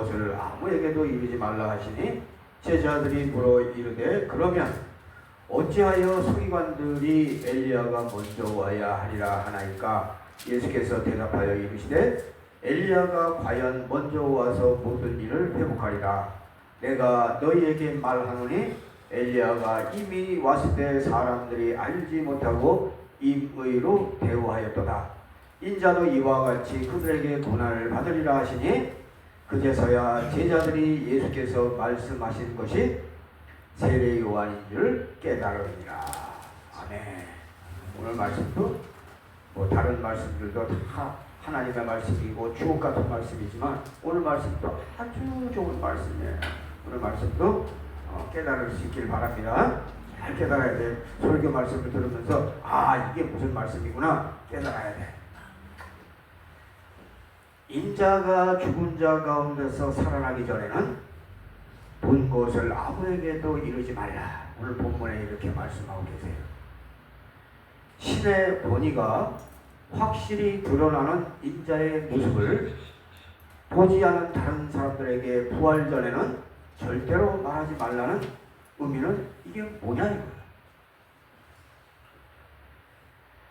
것을 아무에게도 이르지 말라 하시니 제자들이 물어 이르되 그러면 어찌하여 서기관들이 엘리야가 먼저 와야 하리라 하나이까? 예수께서 대답하여 이르시되 엘리야가 과연 먼저 와서 모든 일을 회복하리라. 내가 너희에게 말하노니 엘리야가 이미 왔을 때 사람들이 알지 못하고 임의로 대우하였도다. 인자도 이와 같이 그들에게 고난을 받으리라 하시니 그제서야 제자들이 예수께서 말씀하신 것이 세례 요한인 줄 깨달으니라. 아멘. 오늘 말씀도 다른 말씀들도 다 하나님의 말씀이고 주옥 같은 말씀이지만 오늘 말씀도 아주 좋은 말씀이에요. 오늘 말씀도 깨달을 수 있길 바랍니다. 잘 깨달아야 돼. 설교 말씀을 들으면서 이게 무슨 말씀이구나 깨달아야 돼. 인자가 죽은 자 가운데서 살아나기 전에는 본 것을 아무에게도 이르지 말라. 오늘 본문에 이렇게 말씀하고 계세요. 신의 본의가 확실히 드러나는 인자의 모습을 보지 않은 다른 사람들에게 부활 전에는 절대로 말하지 말라는 의미는 이게 뭐냐 이거예요.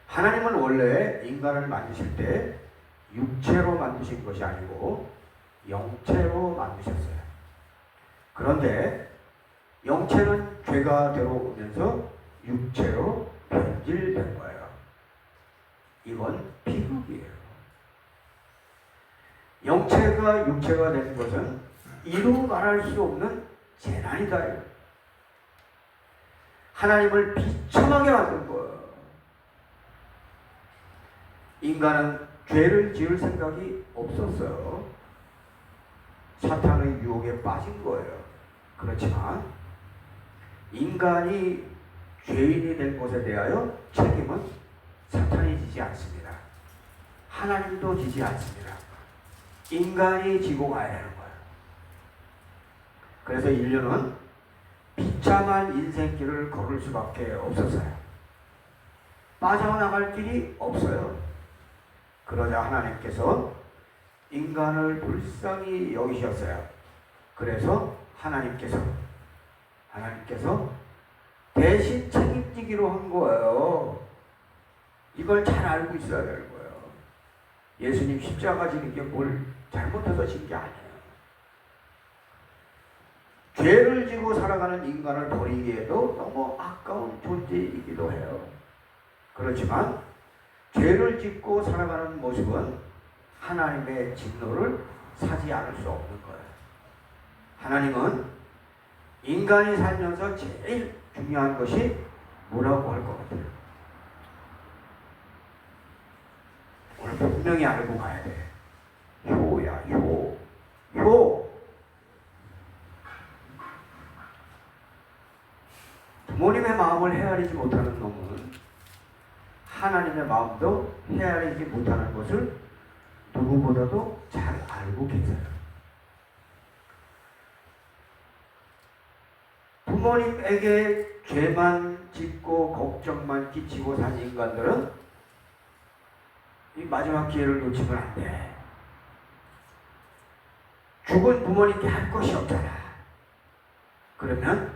하나님은 원래 인간을 만드실 때 육체로 만드신 것이 아니고 영체로 만드셨어요. 그런데 영체는 죄가 들어오면서 육체로 변질된 거예요. 이건 비극이에요. 영체가 육체가 된 것은 이루 말할 수 없는 재난이다. 하나님을 비참하게 만든 거예요. 인간은 죄를 지을 생각이 없었어요. 사탄의 유혹에 빠진 거예요. 그렇지만 인간이 죄인이 된 것에 대하여 책임은 사탄이 지지 않습니다. 하나님도 지지 않습니다. 인간이 지고 가야 되는 거예요. 그래서 인류는 비참한 인생길을 걸을 수밖에 없었어요. 빠져나갈 길이 없어요. 그러자 하나님께서 인간을 불쌍히 여기셨어요. 그래서 하나님께서 대신 책임지기로 한 거예요. 이걸 잘 알고 있어야 되는 거예요. 예수님 십자가 지는 게 뭘 잘못해서 진 게 아니에요. 죄를 지고 살아가는 인간을 버리기에도 너무 아까운 존재이기도 해요. 그렇지만 죄를 짓고 살아가는 모습은 하나님의 진노를 사지 않을 수 없는 거예요. 하나님은 인간이 살면서 제일 중요한 것이 뭐라고 할 것 같아요? 오늘 분명히 알고 가야 돼. 효야, 효. 부모님의 마음을 헤아리지 못하는 놈은 하나님의 마음도 헤아리지 못하는 것을 누구보다도 잘 알고 계세요. 부모님에게 죄만 짓고 걱정만 끼치고 산 인간들은 이 마지막 기회를 놓치면 안 돼. 죽은 부모님께 할 것이 없잖아. 그러면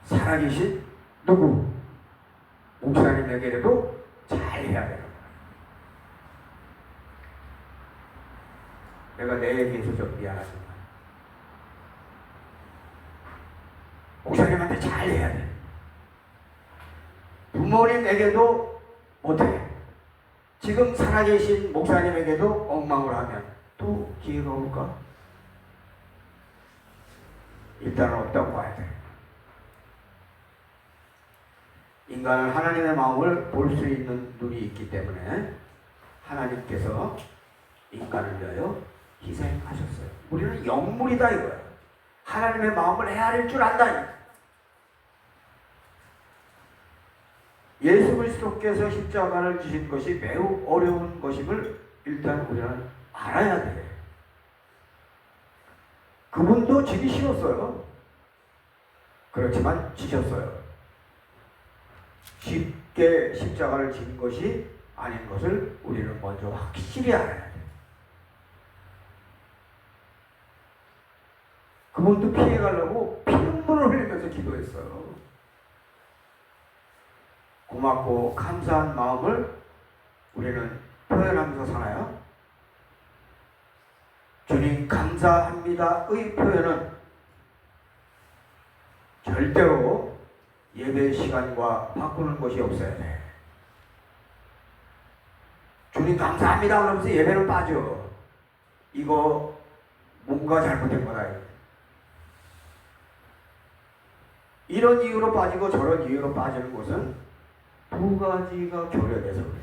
살아계신 누구? 목사님에게라도 잘해야 되는 거야. 내가 내 얘기해서 좀 미안하지만 목사님한테 잘해야 돼. 부모님에게도 못해. 지금 살아계신 목사님에게도 엉망을 하면 또 기회가 올까? 일단은 없다고 봐야 돼. 인간은 하나님의 마음을 볼 수 있는 눈이 있기 때문에 하나님께서 인간을 위하여 희생하셨어요. 우리는 영물이다 이거예요. 하나님의 마음을 헤아릴 줄 안다. 예수 그리스도께서 십자가를 지신 것이 매우 어려운 것임을 일단 우리는 알아야 돼. 그분도 지기 싫었어요. 그렇지만 지셨어요. 쉽게 십자가를 진 것이 아닌 것을 우리는 먼저 확실히 알아야 돼. 그분도 피해가려고 피눈물을 흘리면서 기도했어요. 고맙고 감사한 마음을 우리는 표현하면서 사나요? 주님 감사합니다의 표현은 절대로 예배 시간과 바꾸는 것이 없어야 돼. 주님 감사합니다 그러면서 예배는 빠져. 이거 뭔가 잘못된 거다. 이런 이유로 빠지고 저런 이유로 빠지는 것은 두 가지가 결여돼서 그래.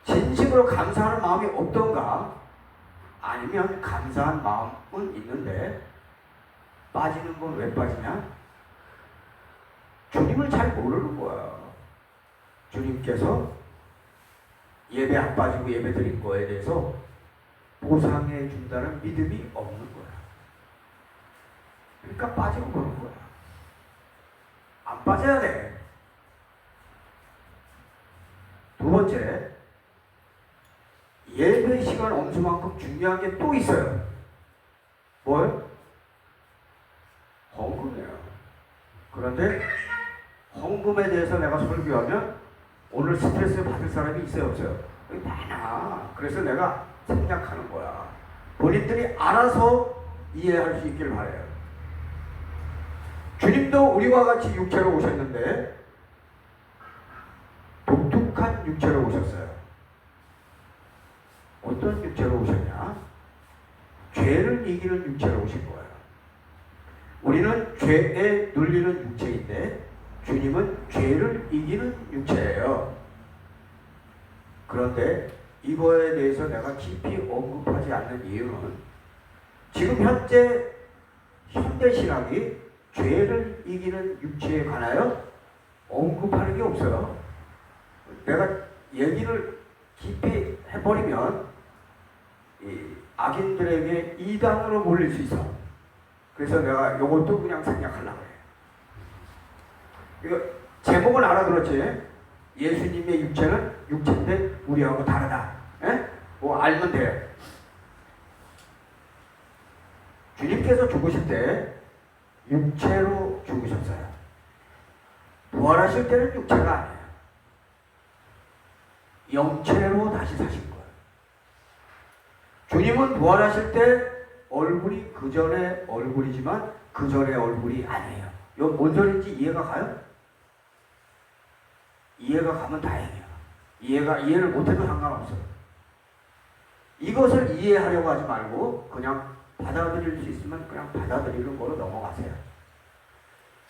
진심으로 감사하는 마음이 없던가, 아니면 감사한 마음은 있는데 빠지는 건 왜 빠지냐? 주님을 잘 모르는 거야. 주님께서 예배 안 빠지고 예배 드린 거에 대해서 보상해 준다는 믿음이 없는 거야. 그러니까 빠지고 그러는 거야. 안 빠져야 돼. 두 번째, 예배 시간 엄수만큼 중요한 게 또 있어요. 뭘? 헌금이에요. 그런데 헌금에 대해서 내가 설교하면 오늘 스트레스 받을 사람이 있어요, 없어요? 많아. 그래서 내가 생략하는 거야. 본인들이 알아서 이해할 수 있길 바라요. 주님도 우리와 같이 육체로 오셨는데 독특한 육체로 오셨어요. 어떤 육체로 오셨냐? 죄를 이기는 육체로 오신 거예요. 우리는 죄에 눌리는 육체인데 주님은 죄를 이기는 육체예요. 그런데 이거에 대해서 내가 깊이 언급하지 않는 이유는 지금 현대 신학이 죄를 이기는 육체에 관하여 언급하는 게 없어요. 내가 얘기를 깊이 해버리면 이 악인들에게 이단으로 몰릴 수 있어. 그래서 내가 이것도 그냥 생략하려고 해. 이거 제목은 알아들었지? 예수님의 육체는 육체인데 우리하고 다르다. 에? 뭐 알면 돼. 주님께서 죽으실 때 육체로 죽으셨어요. 부활하실 때는 육체가 아니에요. 영체로 다시 사신 거예요. 주님은 부활하실 때 얼굴이 그 전의 얼굴이지만 그 전의 얼굴이 아니에요. 이거 뭔 소리인지 이해가 가요? 이해가 가면 다행이야. 이해를 못해도 상관없어요. 이것을 이해하려고 하지 말고 그냥 받아들일 수 있으면 그냥 받아들이는 거로 넘어가세요.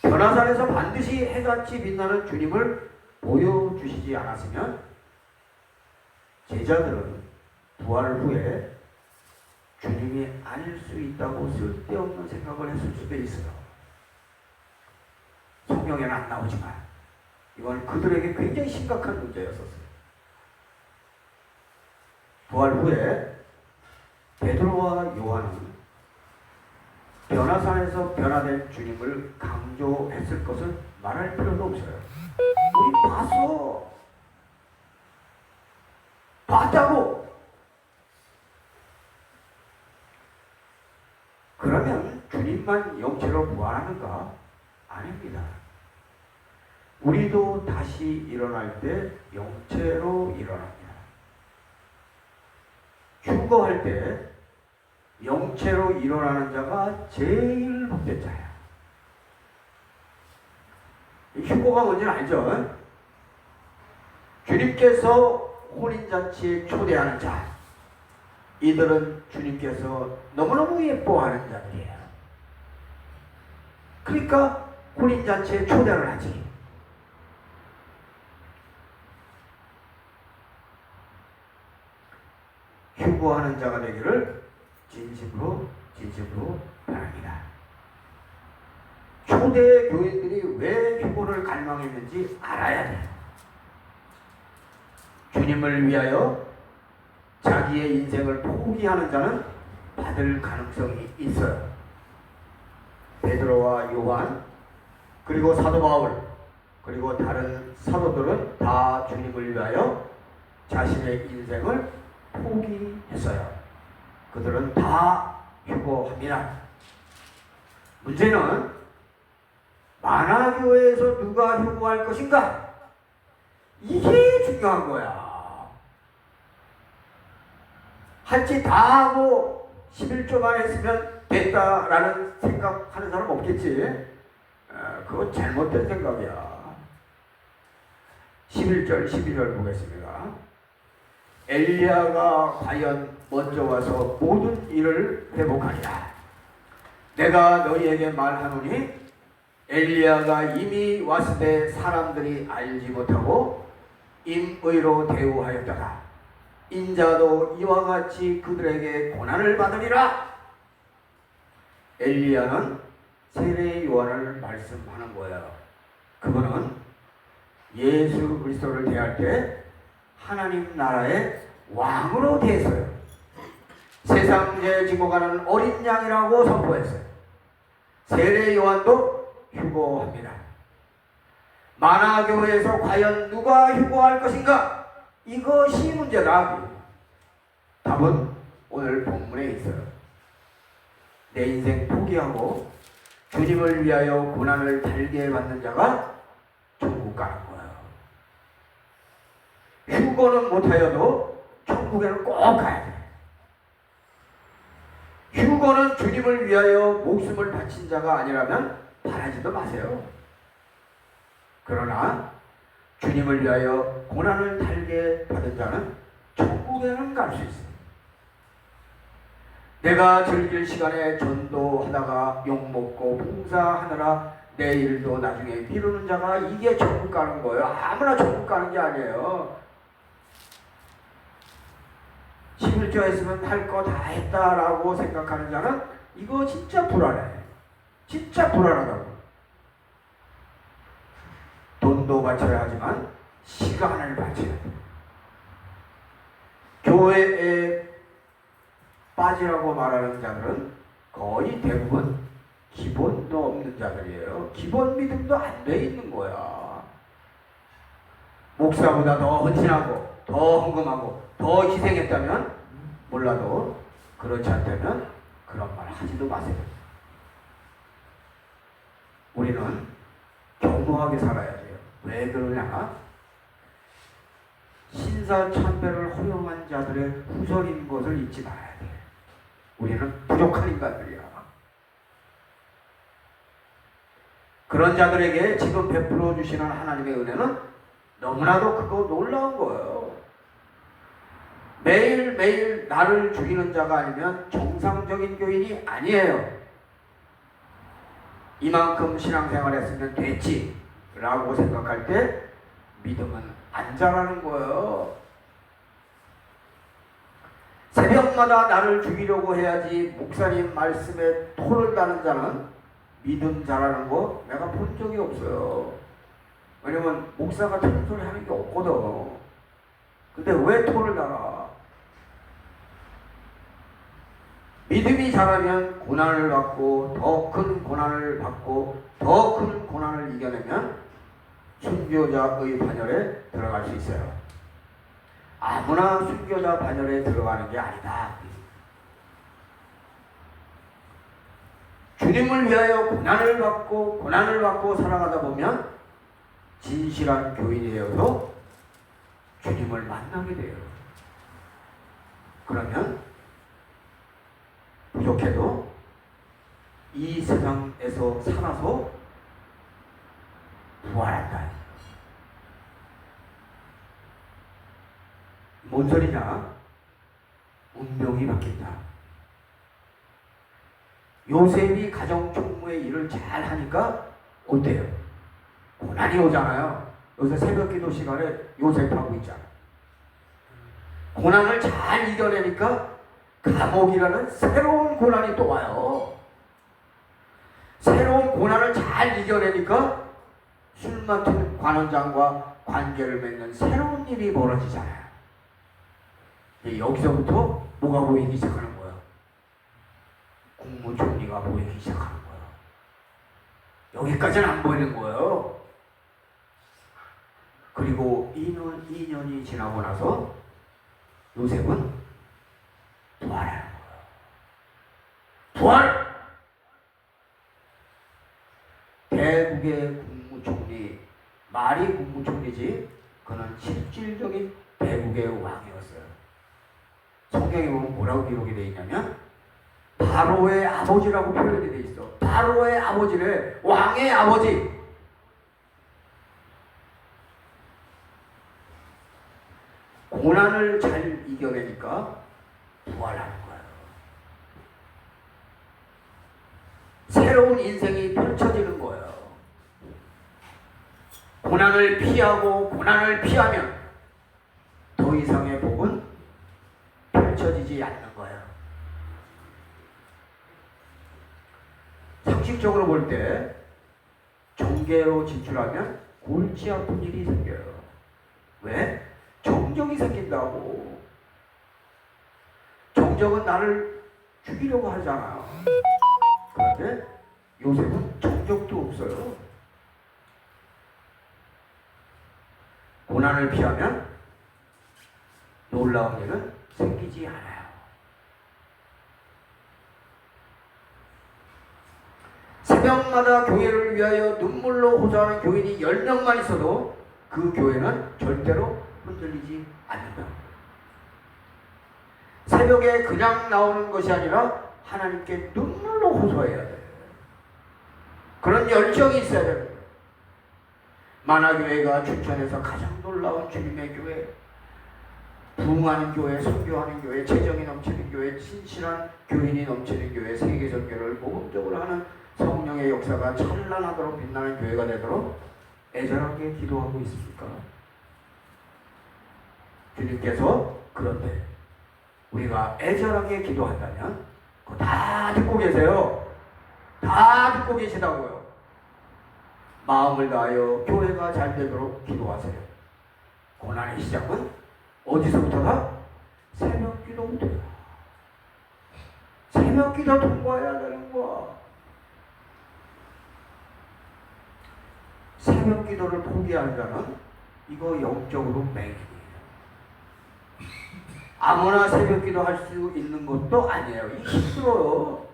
변화산에서 반드시 해같이 빛나는 주님을 보여주시지 않았으면 제자들은 부활 후에 주님이 아닐 수 있다고 쓸데없는 생각을 했을 수도 있어요. 성경에는 안 나오지만 이건 그들에게 굉장히 심각한 문제였었어요. 부활 후에 베드로와 요한은 변화산에서 변화된 주님을 강조했을 것을 말할 필요도 없어요. 우리 봤어. 봤다고. 그러면 주님만 영체로 부활하는가? 아닙니다. 우리도 다시 일어날 때 영체로 일어납니다. 휴거할 때 영체로 일어나는 자가 제일 복된 자야. 휴거가 뭔지 알죠? 주님께서 혼인잔치에 초대하는 자, 이들은 주님께서 너무너무 예뻐하는 자들이에요. 그러니까 혼인잔치에 초대를 하지. 휴거하는 자가 되기를 진심으로 바랍니다. 초대 교인들이 왜 휴거를 갈망했는지 알아야 돼요. 주님을 위하여 자기의 인생을 포기하는 자는 받을 가능성이 있어요. 베드로와 요한, 그리고 사도 바울, 그리고 다른 사도들은 다 주님을 위하여 자신의 인생을 포기했어요. 그들은 다 휴거합니다. 문제는 만화교회에서 누가 휴거할 것인가? 이게 중요한 거야. 할 짓 다 하고 11조만 했으면 됐다라는 생각하는 사람 없겠지? 그건 잘못된 생각이야. 11절, 12절 보겠습니다. 엘리야가 과연 먼저 와서 모든 일을 회복하리라. 내가 너희에게 말하노니 엘리야가 이미 왔을 때 사람들이 알지 못하고 임의로 대우하였다가 인자도 이와 같이 그들에게 고난을 받으리라. 엘리야는 세례 요한을 말씀하는 거예요. 그거는 예수 그리스도를 대할 때 하나님 나라의 왕으로 대했어요. 세상 죄 지고 가는 어린 양이라고 선포했어요. 세례 요한도 휴거합니다. 만화교회에서 과연 누가 휴거할 것인가? 이것이 문제다. 답은 오늘 본문에 있어요. 내 인생 포기하고 주님을 위하여 고난을 달게 받는 자가 천국 가는 거예요. 휴거는 못하여도 천국에는 꼭 가야 돼. 휴거는 주님을 위하여 목숨을 바친 자가 아니라면 바라지도 마세요. 그러나 주님을 위하여 고난을 달게 받은 자는 천국에는 갈 수 있어요. 내가 즐길 시간에 전도하다가 욕먹고 봉사하느라 내 일도 나중에 미루는 자가 이게 천국 가는 거예요. 아무나 천국 가는 게 아니에요. 11조 했으면 할 거 다 했다라고 생각하는 자는 이거 진짜 불안해. 진짜 불안하다고. 돈도 바쳐야 하지만 시간을 바쳐야 돼. 교회에 빠지라고 말하는 자들은 거의 대부분 기본도 없는 자들이에요. 기본 믿음도 안 돼 있는 거야. 목사보다 더 헌신하고 더 헌금하고 더 희생했다면 몰라도 그렇지 않다면 그런 말 하지도 마세요. 우리는 겸허하게 살아야 돼요. 왜 그러냐? 신사참배를 허용한 자들의 후손인 것을 잊지 말아야 돼. 우리는 부족한 인간들이야. 그런 자들에게 지금 베풀어 주시는 하나님의 은혜는 너무나도 크고 놀라운 거예요. 매일매일 나를 죽이는 자가 아니면 정상적인 교인이 아니에요. 이만큼 신앙생활 했으면 됐지 라고 생각할 때 믿음은 안 자라는 거예요. 새벽마다 나를 죽이려고 해야지 목사님 말씀에 토를 다는 자는 믿음 자라는 거 내가 본 적이 없어요. 왜냐면 목사가 틀린 소리 하는 게 없거든. 근데 왜 토를 달아? 믿음이 자라면 고난을 받고 더 큰 고난을 받고 더 큰 고난을 이겨내면 순교자의 반열에 들어갈 수 있어요. 아무나 순교자 반열에 들어가는 게 아니다. 주님을 위하여 고난을 받고 살아가다 보면 진실한 교인이 되어서 주님을 만나게 돼요. 그러면 부족해도 이 세상에서 살아서 부활한다. 뭔 소리냐? 운명이 바뀐다. 요셉이 가정총무의 일을 잘 하니까 어때요? 고난이 오잖아요. 요새 새벽기도 시간에 요셉하고 있잖아. 고난을 잘 이겨내니까 감옥이라는 새로운 고난이 또 와요. 새로운 고난을 잘 이겨내니까 술 맡은 관원장과 관계를 맺는 새로운 일이 벌어지잖아요. 여기서부터 뭐가 보이기 시작하는 거예요? 국무총리가 보이기 시작하는 거예요. 여기까지는 안 보이는 거예요. 그리고 2년이 지나고 나서 요셉은 부활하는 거예요. 부활! 대국의 국무총리, 말이 국무총리지 그는 실질적인 대국의 왕이었어요. 성경에 보면 뭐라고 기록이 되어 있냐면 바로의 아버지라고 표현이 되어 있어. 바로의 아버지를 왕의 아버지. 고난을 잘 이겨내니까 부활하는 거예요. 새로운 인생이 펼쳐지는 거예요. 고난을 피하고 고난을 피하면 더 이상의 복은 펼쳐지지 않는 거예요. 상식적으로 볼 때 정계로 진출하면 골치 아픈 일이 생겨요. 왜? 정적이 생긴다고. 정적은 나를 죽이려고 하잖아요. 그런데 요셉은 정적도 없어요. 고난을 피하면 놀라운 일은 생기지 않아요. 새벽마다 교회를 위하여 눈물로 호소하는 교인이 10명만 있어도 그 교회는 절대로 흔들리지 않는다. 새벽에 그냥 나오는 것이 아니라 하나님께 눈물로 호소해야 돼요. 그런 열정이 있어야 됩니다. 만화교회가 춘천에서 가장 놀라운 주님의 교회, 부흥하는 교회, 선교하는 교회, 재정이 넘치는 교회, 신실한 교인이 넘치는 교회, 세계 선교를 모범적으로 하는 성령의 역사가 찬란하도록 빛나는 교회가 되도록 애절하게 기도하고 있습니까? 주님께서 그런데 우리가 애절하게 기도한다면 그거 다 듣고 계세요. 다 듣고 계시다고요. 마음을 다하여 교회가 잘 되도록 기도하세요. 고난의 시작은 어디서부터다? 새벽 기도부터다. 새벽 기도 통과해야 되는 거야. 새벽 기도를 포기한 자는 이거 영적으로 맹인이에요. 아무나 새벽 기도 할 수 있는 것도 아니에요. 이게 힘들어요.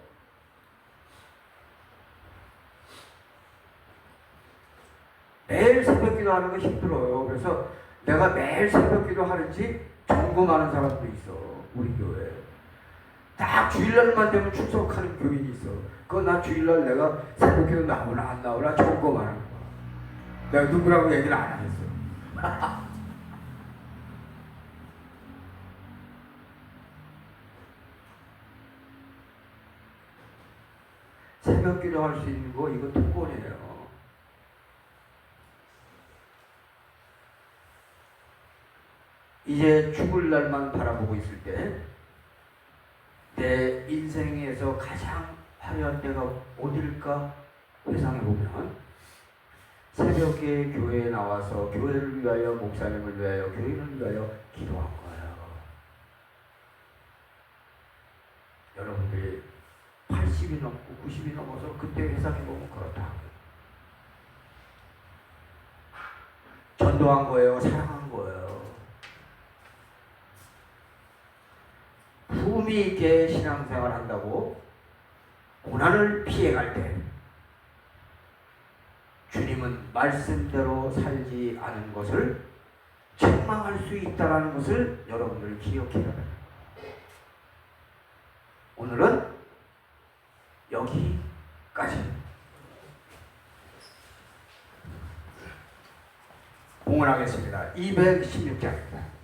매일 새벽 기도 하는 거 힘들어요. 그래서 내가 매일 새벽 기도 하는지 점검하는 사람도 있어. 우리 교회. 딱 주일날만 되면 출석하는 교인이 있어. 그거 나 주일날 내가 새벽 기도 나오나 안 나오나 점검하는 거야. 내가 누구라고 얘기를 안 하겠어. 새벽 기도 할 수 있는 거 이거 특권이에요. 이제 죽을 날만 바라보고 있을 때 내 인생에서 가장 화려한 때가 어딜까 회상해 보면 새벽에 교회에 나와서 교회를 위하여, 목사님을 위하여, 교인을 위하여 기도한 거예요. 여러분들이 80이 넘고 90이 넘어서 그때 회상해 보면 그렇다. 전도한 거예요, 사랑한 거예요. 품위 있게 신앙생활 한다고 고난을 피해갈 때 주님은 말씀대로 살지 않은 것을 책망할 수 있다는 것을 여러분들 기억해야 합니다. 오늘은 여기까지. 공헌하겠습니다. 216장입니다.